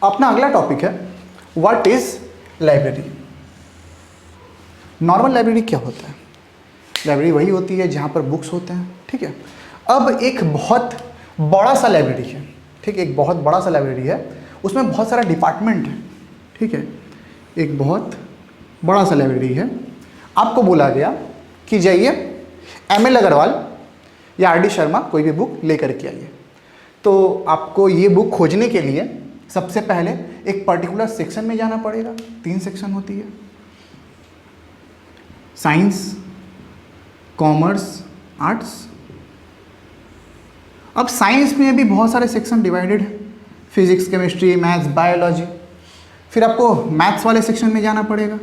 अपना अगला टॉपिक है what is library. Normal library क्या होता है? लाइब्रेरी वही होती है जहाँ पर बुक्स होते हैं, ठीक है। अब एक बहुत बड़ा सा लाइब्रेरी है, ठीक है, एक बहुत बड़ा सा लाइब्रेरी है, उसमें बहुत सारा डिपार्टमेंट है, ठीक है। एक बहुत बड़ा सा लाइब्रेरी है, आपको बोला गया कि जाइए एम.एल. अग्रवाल या आर.डी. शर्मा कोई भी बुक लेकर के आइए। तो आपको ये बुक खोजने के लिए सबसे पहले एक पर्टिकुलर सेक्शन में जाना पड़ेगा। 3 सेक्शन होती है, साइंस, कॉमर्स, आर्ट्स। अब साइंस में भी बहुत सारे सेक्शन डिवाइडेड है, फिजिक्स, केमिस्ट्री, मैथ्स, बायोलॉजी। फिर आपको मैथ्स वाले सेक्शन में जाना पड़ेगा,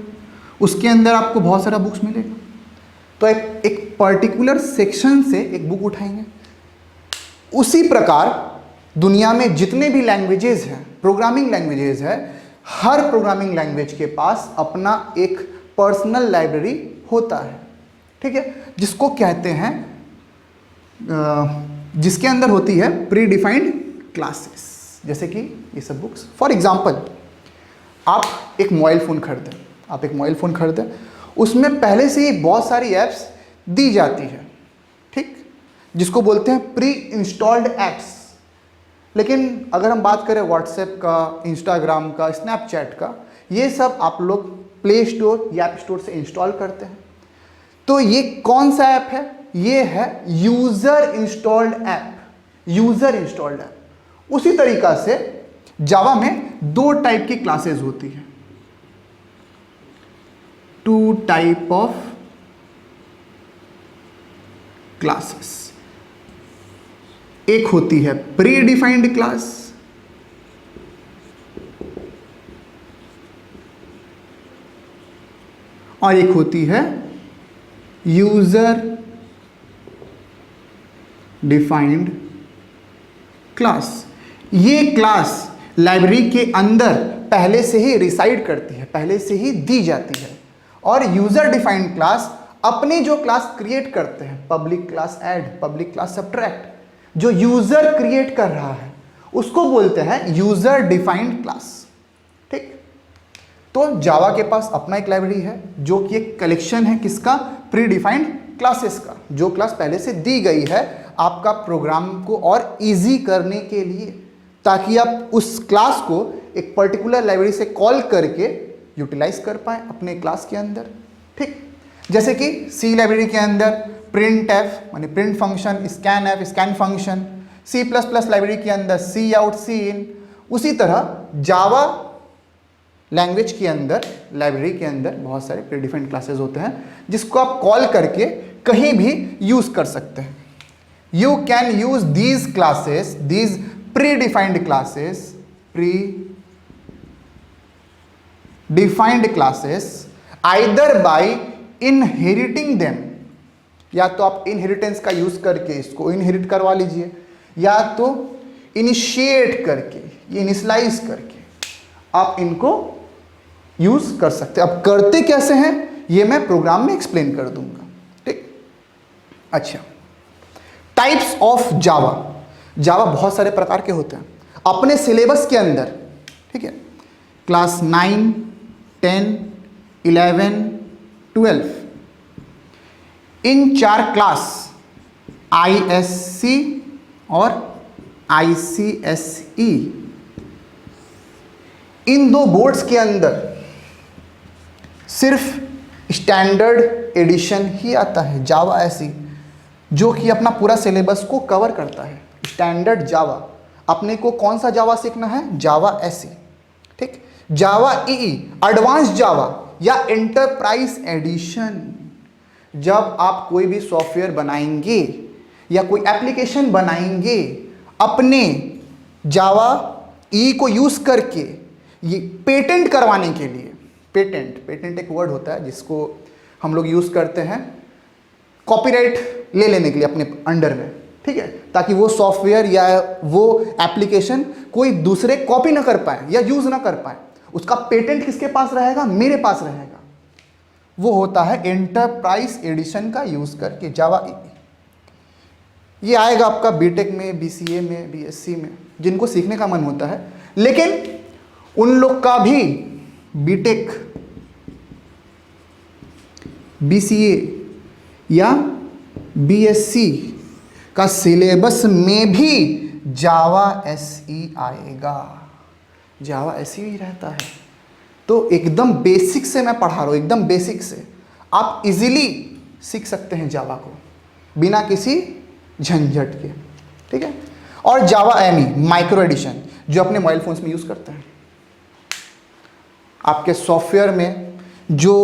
उसके अंदर आपको बहुत सारा बुक्स मिलेगा। तो एक पर्टिकुलर सेक्शन से एक बुक उठाएंगे। उसी प्रकार दुनिया में जितने भी लैंग्वेजेस हैं, प्रोग्रामिंग लैंग्वेजेस है, हर प्रोग्रामिंग लैंग्वेज के पास अपना एक पर्सनल लाइब्रेरी होता है, ठीक है, जिसको कहते हैं जिसके अंदर होती है प्री डिफाइंड क्लासेस। जैसे कि ये सब बुक्स, फॉर एग्जांपल आप एक मोबाइल फ़ोन खरीदें, उसमें पहले से ही बहुत सारी ऐप्स दी जाती है, ठीक, जिसको बोलते हैं प्री इंस्टॉल्ड ऐप्स। लेकिन अगर हम बात करें व्हाट्सएप का, इंस्टाग्राम का, स्नैपचैट का, ये सब आप लोग प्ले स्टोर या ऐप स्टोर से इंस्टॉल करते हैं। तो ये कौन सा ऐप है? ये है यूज़र इंस्टॉल्ड ऐप। उसी तरीक़ा से जावा में 2 टाइप की क्लासेस होती है, 2 टाइप ऑफ क्लासेस। एक होती है प्री डिफाइंड क्लास, और एक होती है यूजर डिफाइंड क्लास। ये क्लास लाइब्रेरी के अंदर पहले से ही रिसाइड करती है, पहले से ही दी जाती है। और यूजर डिफाइंड क्लास अपनी जो क्लास क्रिएट करते हैं, public class add, public class subtract, जो यूजर क्रिएट कर रहा है उसको बोलते हैं यूजर डिफाइंड क्लास, ठीक। तो जावा के पास अपना एक लाइब्रेरी है जो कि एक कलेक्शन है किसका? प्री डिफाइंड क्लासेस का, जो क्लास पहले से दी गई है आपका प्रोग्राम को और इजी करने के लिए, ताकि आप उस क्लास को एक पर्टिकुलर लाइब्रेरी से कॉल करके यूटिलाइज कर पाए अपने क्लास के अंदर, ठीक। जैसे कि सी लाइब्रेरी के अंदर प्रिंट एफ माने print function, scan F scan function, C++ library के अंदर सी आउट, सी इन। उसी तरह जावा लैंग्वेज के अंदर, लाइब्रेरी के अंदर बहुत सारे प्री डिफाइंड क्लासेस होते हैं जिसको आप कॉल करके कहीं भी यूज कर सकते हैं। You can use these classes, these pre defined classes either bye inheriting them, या तो आप इनहेरिटेंस का यूज करके इसको इनहेरिट करवा लीजिए, या तो इनिशिएट करके, इनिशियलाइज करके आप इनको यूज कर सकते हैं। अब करते कैसे हैं ये मैं प्रोग्राम में एक्सप्लेन कर दूंगा, ठीक। अच्छा, टाइप्स ऑफ जावा बहुत सारे प्रकार के होते हैं अपने सिलेबस के अंदर, ठीक है। क्लास 9, 10, 11, 12 इन 4 क्लास ISC और ICSE, इन 2 बोर्ड्स के अंदर सिर्फ स्टैंडर्ड एडिशन ही आता है जावा ऐसी, जो कि अपना पूरा सिलेबस को कवर करता है। स्टैंडर्ड जावा, अपने को कौन सा जावा सीखना है? जावा ऐसी, ठीक। जावा EE एडवांस जावा या एंटरप्राइज एडिशन, जब आप कोई भी सॉफ्टवेयर बनाएंगे या कोई एप्लीकेशन बनाएंगे अपने जावा ई को यूज करके, ये पेटेंट करवाने के लिए, पेटेंट एक वर्ड होता है जिसको हम लोग यूज करते हैं कॉपीराइट ले लेने के लिए अपने अंडर में, ठीक है, ताकि वो सॉफ्टवेयर या वो एप्लीकेशन कोई दूसरे कॉपी ना कर पाए या यूज ना कर पाए। उसका पेटेंट किसके पास रहेगा? मेरे पास रहेगा। वो होता है एंटरप्राइज एडिशन का यूज करके जावा EE। ये आएगा आपका बीटेक में, BCA में, BSc में, जिनको सीखने का मन होता है। लेकिन उन लोग का भी बीटेक, बीसीए या बीएससी का सिलेबस में भी जावा एसई आएगा। जावा एसई भी रहता है। तो एकदम बेसिक से मैं पढ़ा रहा हूँ, एकदम बेसिक से आप इजीली सीख सकते हैं जावा को बिना किसी झंझट के, ठीक है। और जावा एमई माइक्रो एडिशन जो अपने मोबाइल फोन्स में यूज़ करते हैं, आपके सॉफ्टवेयर में जो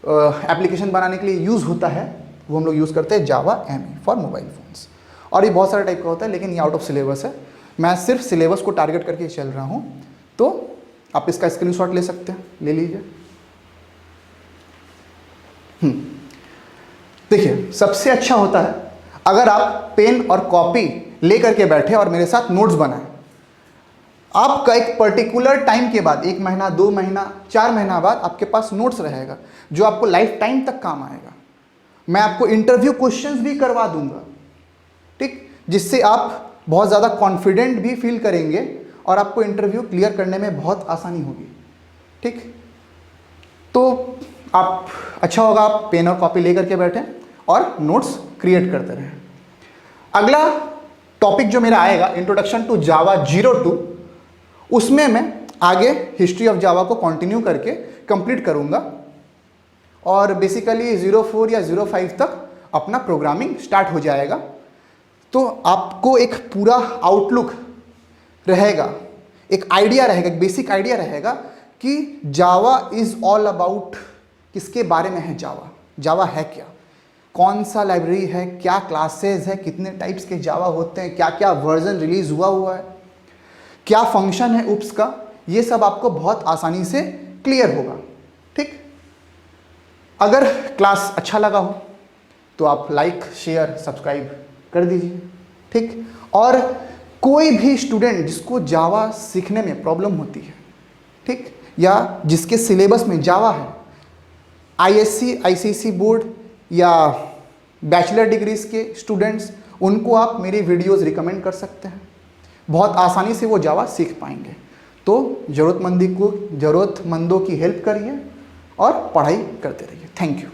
एप्लीकेशन बनाने के लिए यूज़ होता है वो हम लोग यूज़ करते हैं जावा एमई फॉर मोबाइल फोन्स। और ये बहुत सारे टाइप का होता है, लेकिन ये आउट ऑफ सिलेबस है, मैं सिर्फ सिलेबस को टारगेट करके चल रहा हूँ। तो आप इसका स्क्रीनशॉट ले सकते हैं, ले लीजिए। देखिए, सबसे अच्छा होता है अगर आप पेन और कॉपी ले करके बैठे और मेरे साथ नोट्स बनाएं। आपका एक पर्टिकुलर टाइम के बाद, 1 महीना, 2 महीना, 4 महीना बाद आपके पास नोट्स रहेगा जो आपको लाइफ टाइम तक काम आएगा। मैं आपको इंटरव्यू क्वेश्चंस भी करवा दूंगा, ठीक, जिससे आप बहुत ज़्यादा कॉन्फिडेंट भी फील करेंगे और आपको इंटरव्यू क्लियर करने में बहुत आसानी होगी, ठीक। तो आप अच्छा होगा आप पेन और कॉपी लेकर के बैठें और नोट्स क्रिएट करते रहें। अगला टॉपिक जो मेरा आएगा, इंट्रोडक्शन टू जावा 02, उसमें मैं आगे हिस्ट्री ऑफ जावा को कंटिन्यू करके कंप्लीट करूंगा और बेसिकली 04 या 05 तक अपना प्रोग्रामिंग स्टार्ट हो जाएगा। तो आपको एक पूरा आउटलुक रहेगा, एक आइडिया रहेगा, एक बेसिक आइडिया रहेगा कि जावा इज़ ऑल अबाउट किसके बारे में है। जावा है क्या, कौन सा लाइब्रेरी है, क्या क्लासेस है, कितने टाइप्स के जावा होते हैं, क्या क्या वर्जन रिलीज हुआ है, क्या फंक्शन है उप्स का, ये सब आपको बहुत आसानी से क्लियर होगा, ठीक। अगर क्लास अच्छा लगा हो तो आप लाइक, शेयर, सब्सक्राइब कर दीजिए, ठीक। और कोई भी स्टूडेंट जिसको जावा सीखने में प्रॉब्लम होती है, ठीक, या जिसके सिलेबस में जावा है, आईएससी, आईसीएसई बोर्ड या बैचलर डिग्रीज के स्टूडेंट्स, उनको आप मेरी वीडियोस रिकमेंड कर सकते हैं, बहुत आसानी से वो जावा सीख पाएंगे। तो ज़रूरतमंदों की हेल्प करिए और पढ़ाई करते रहिए। Thank you.